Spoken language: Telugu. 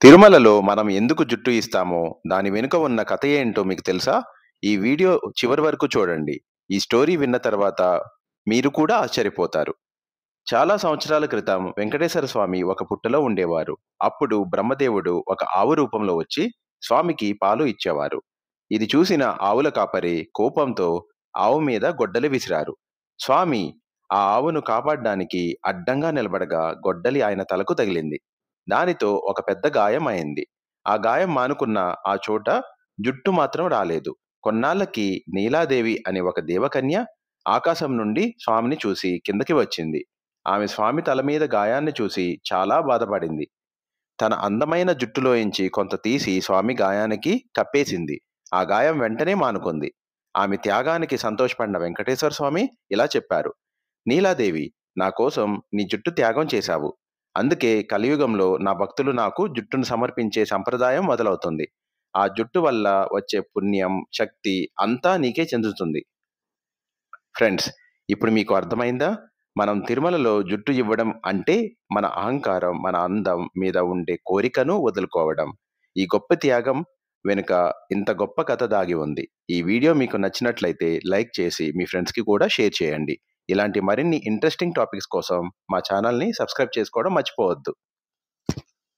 తిరుమలలో మనం ఎందుకు జుట్టు ఇస్తామో, దాని వెనుక ఉన్న కథ ఏంటో మీకు తెలుసా? ఈ వీడియో చివరి వరకు చూడండి. ఈ స్టోరీ విన్న తర్వాత మీరు కూడా ఆశ్చర్యపోతారు. చాలా సంవత్సరాల క్రితం వెంకటేశ్వర స్వామి ఒక పుట్టలో ఉండేవారు. అప్పుడు బ్రహ్మదేవుడు ఒక ఆవు రూపంలో వచ్చి స్వామికి పాలు ఇచ్చేవారు. ఇది చూసిన ఆవుల కాపరి కోపంతో ఆవు మీద గొడ్డలి విసిరారు. స్వామి ఆ ఆవును కాపాడడానికి అడ్డంగా నిలబడగా గొడ్డలి ఆయన తలకు తగిలింది. దానితో ఒక పెద్ద గాయం అయింది. ఆ గాయం మానుకున్న ఆ చోట జుట్టు మాత్రం రాలేదు. కొన్నాళ్ళకి నీలాదేవి అనే ఒక దేవకన్య ఆకాశం నుండి స్వామిని చూసి కిందకి వచ్చింది. ఆమె స్వామి తల మీద గాయాన్ని చూసి చాలా బాధపడింది. తన అందమైన జుట్టులోంచి కొంత తీసి స్వామి గాయానికి కప్పేసింది. ఆ గాయం వెంటనే మానుకుంది. ఆమె త్యాగానికి సంతోషపడిన వెంకటేశ్వర స్వామి ఇలా చెప్పారు: నీలాదేవి, నా కోసం నీ జుట్టు త్యాగం చేశావు. అందుకే కలియుగంలో నా భక్తులు నాకు జుట్టును సమర్పించే సంప్రదాయం మొదలవుతుంది. ఆ జుట్టు వల్ల వచ్చే పుణ్యం, శక్తి అంతా నీకే చెందుతుంది. ఫ్రెండ్స్, ఇప్పుడు మీకు అర్థమైందా? మనం తిరుమలలో జుట్టు ఇవ్వడం అంటే మన అహంకారం, మన అందం మీద ఉండే కోరికను వదులుకోవడం. ఈ గొప్ప త్యాగం వెనుక ఇంత గొప్ప కథ దాగి ఉంది. ఈ వీడియో మీకు నచ్చినట్లయితే లైక్ చేసి మీ ఫ్రెండ్స్‌కి కూడా షేర్ చేయండి. ఇలాంటి మరిన్ని ఇంట్రెస్టింగ్ టాపిక్స్ కోసం మా ఛానల్‌ని సబ్స్క్రైబ్ చేసుకోవడం మర్చిపోవద్దు.